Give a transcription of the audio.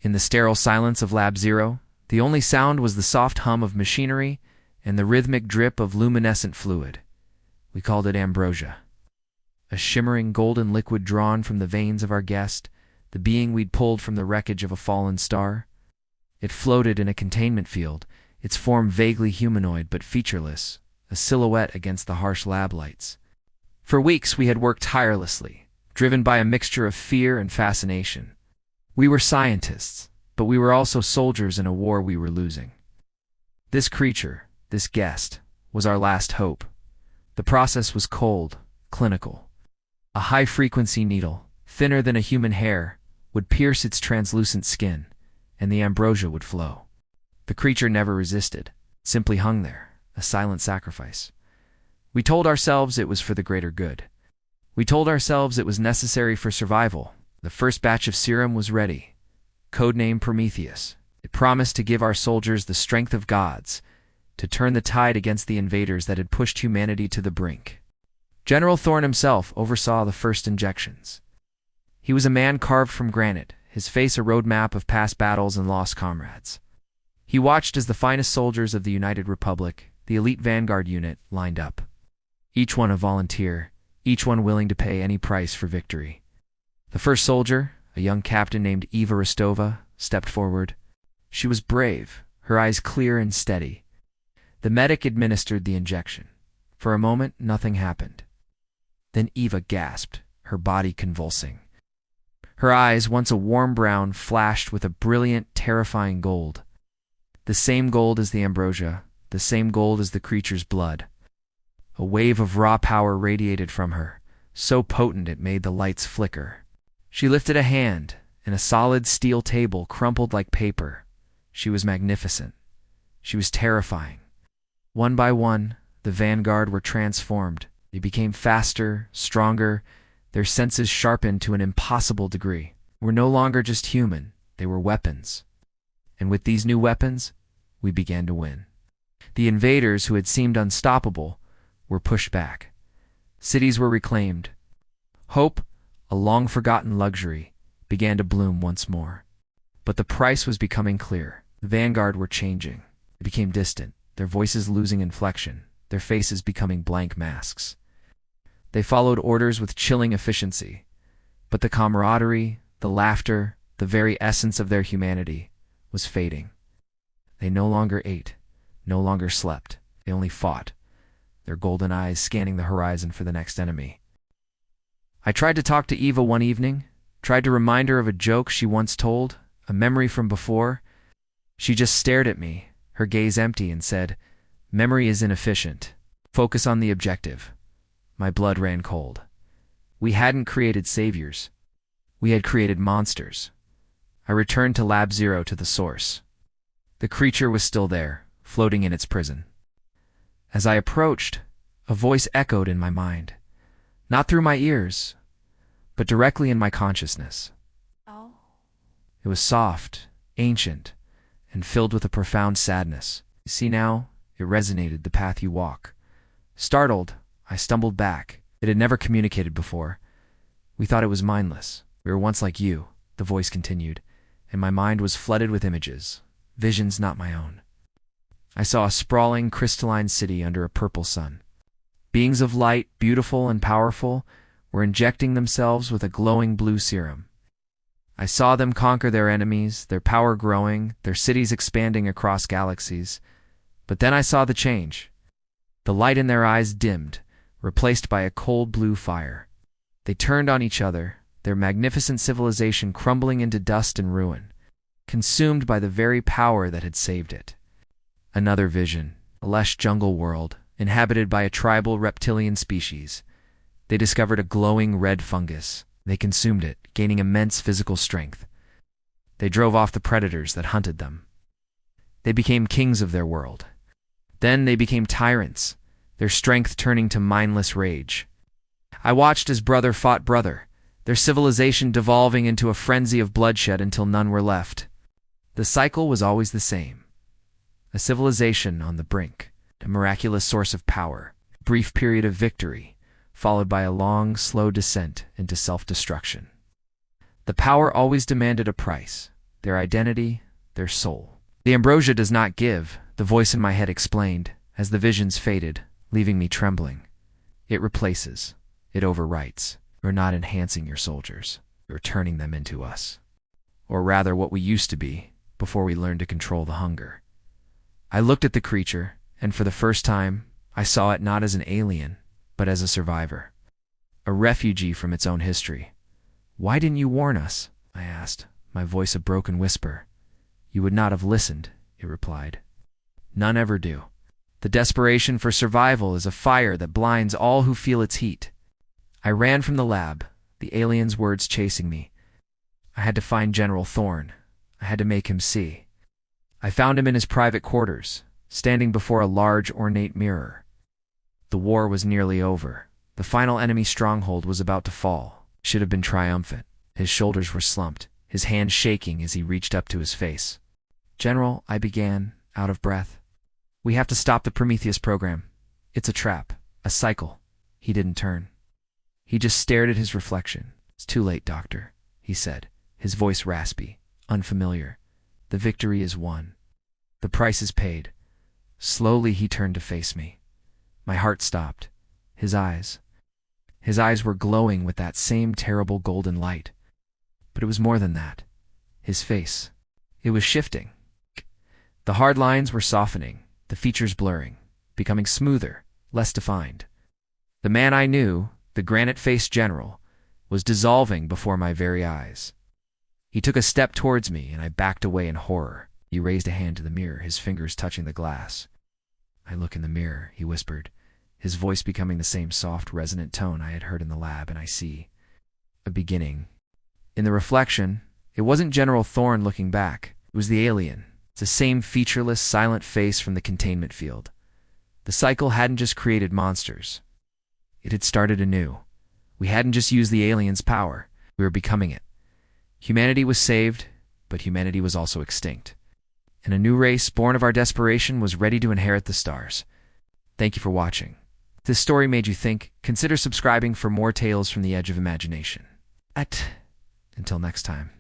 In the sterile silence of Lab Zero, the only sound was the soft hum of machinery and the rhythmic drip of luminescent fluid. We called it ambrosia. A shimmering golden liquid drawn from the veins of our guest, the being we'd pulled from the wreckage of a fallen star. It floated in a containment field, its form vaguely humanoid but featureless, a silhouette against the harsh lab lights. For weeks we had worked tirelessly, driven by a mixture of fear and fascination. We were scientists, but we were also soldiers in a war we were losing. This creature, this guest, was our last hope. The process was cold, clinical. A high-frequency needle, thinner than a human hair, would pierce its translucent skin, and the ambrosia would flow. The creature never resisted, simply hung there, a silent sacrifice. We told ourselves it was for the greater good. We told ourselves it was necessary for survival. The first batch of serum was ready. Codename Prometheus. It promised to give our soldiers the strength of gods, to turn the tide against the invaders that had pushed humanity to the brink. General Thorne himself oversaw the first injections. He was a man carved from granite, his face a roadmap of past battles and lost comrades. He watched as the finest soldiers of the United Republic, the elite vanguard unit, lined up. Each one a volunteer, each one willing to pay any price for victory. The first soldier, a young captain named Eva Rostova, stepped forward. She was brave, her eyes clear and steady. The medic administered the injection. For a moment, nothing happened. Then Eva gasped, her body convulsing. Her eyes, once a warm brown, flashed with a brilliant, terrifying gold. The same gold as the ambrosia, the same gold as the creature's blood. A wave of raw power radiated from her, so potent it made the lights flicker. She lifted a hand, and a solid steel table crumpled like paper. She was magnificent. She was terrifying. One by one, the vanguard were transformed. They became faster, stronger, their senses sharpened to an impossible degree. Were no longer just human, they were weapons. And with these new weapons, we began to win. The invaders, who had seemed unstoppable, were pushed back. Cities were reclaimed. Hope, a long-forgotten luxury, began to bloom once more. But the price was becoming clear. The vanguard were changing. They became distant, their voices losing inflection, their faces becoming blank masks. They followed orders with chilling efficiency. But the camaraderie, the laughter, the very essence of their humanity was fading. They no longer ate, no longer slept. They only fought, their golden eyes scanning the horizon for the next enemy. I tried to talk to Eva one evening, tried to remind her of a joke she once told, a memory from before. She just stared at me, her gaze empty, and said, "Memory is inefficient. Focus on the objective." My blood ran cold. We hadn't created saviors. We had created monsters. I returned to Lab Zero, to the source. The creature was still there, floating in its prison. As I approached, a voice echoed in my mind. Not through my ears, but directly in my consciousness. Oh. It was soft, ancient, and filled with a profound sadness. You see now, it resonated, the path you walk. Startled, I stumbled back. It had never communicated before. We thought it was mindless. We were once like you, the voice continued, and my mind was flooded with images, visions not my own. I saw a sprawling, crystalline city under a purple sun. Beings of light, beautiful and powerful, were injecting themselves with a glowing blue serum. I saw them conquer their enemies, their power growing, their cities expanding across galaxies. But then I saw the change. The light in their eyes dimmed, replaced by a cold blue fire. They turned on each other, their magnificent civilization crumbling into dust and ruin, consumed by the very power that had saved it. Another vision, a lush jungle world, inhabited by a tribal reptilian species. They discovered a glowing red fungus. They consumed it, gaining immense physical strength. They drove off the predators that hunted them. They became kings of their world. Then they became tyrants, their strength turning to mindless rage. I watched as brother fought brother, their civilization devolving into a frenzy of bloodshed until none were left. The cycle was always the same. A civilization on the brink, a miraculous source of power, a brief period of victory, followed by a long, slow descent into self-destruction. The power always demanded a price, their identity, their soul. The ambrosia does not give, the voice in my head explained, as the visions faded, leaving me trembling. It replaces. It overwrites. You're not enhancing your soldiers. You're turning them into us. Or rather, what we used to be, before we learned to control the hunger. I looked at the creature, and for the first time, I saw it not as an alien, but as a survivor. A refugee from its own history. "Why didn't you warn us?" I asked, my voice a broken whisper. "You would not have listened," it replied. "None ever do. The desperation for survival is a fire that blinds all who feel its heat." I ran from the lab, the alien's words chasing me. I had to find General Thorne. I had to make him see. I found him in his private quarters, standing before a large, ornate mirror. The war was nearly over. The final enemy stronghold was about to fall. He should have been triumphant. His shoulders were slumped, his hand shaking as he reached up to his face. "General," I began, out of breath. "We have to stop the Prometheus program. It's a trap, a cycle." He didn't turn. He just stared at his reflection. "It's too late, Doctor," he said, his voice raspy, unfamiliar. "The victory is won. The price is paid." Slowly he turned to face me. My heart stopped. His eyes were glowing with that same terrible golden light. But it was more than that. His face. It was shifting. The hard lines were softening, the features blurring, becoming smoother, less defined. The man I knew, the granite-faced general, was dissolving before my very eyes. He took a step towards me, and I backed away in horror. He raised a hand to the mirror, his fingers touching the glass. "I look in the mirror," he whispered, his voice becoming the same soft, resonant tone I had heard in the lab, "and I see a beginning." In the reflection, it wasn't General Thorne looking back. It was the alien. It's the same featureless, silent face from the containment field. The cycle hadn't just created monsters. It had started anew. We hadn't just used the alien's power. We were becoming it. Humanity was saved, but humanity was also extinct. And a new race, born of our desperation, was ready to inherit the stars. Thank you for watching. If this story made you think, consider subscribing for more tales from the edge of imagination. Until next time.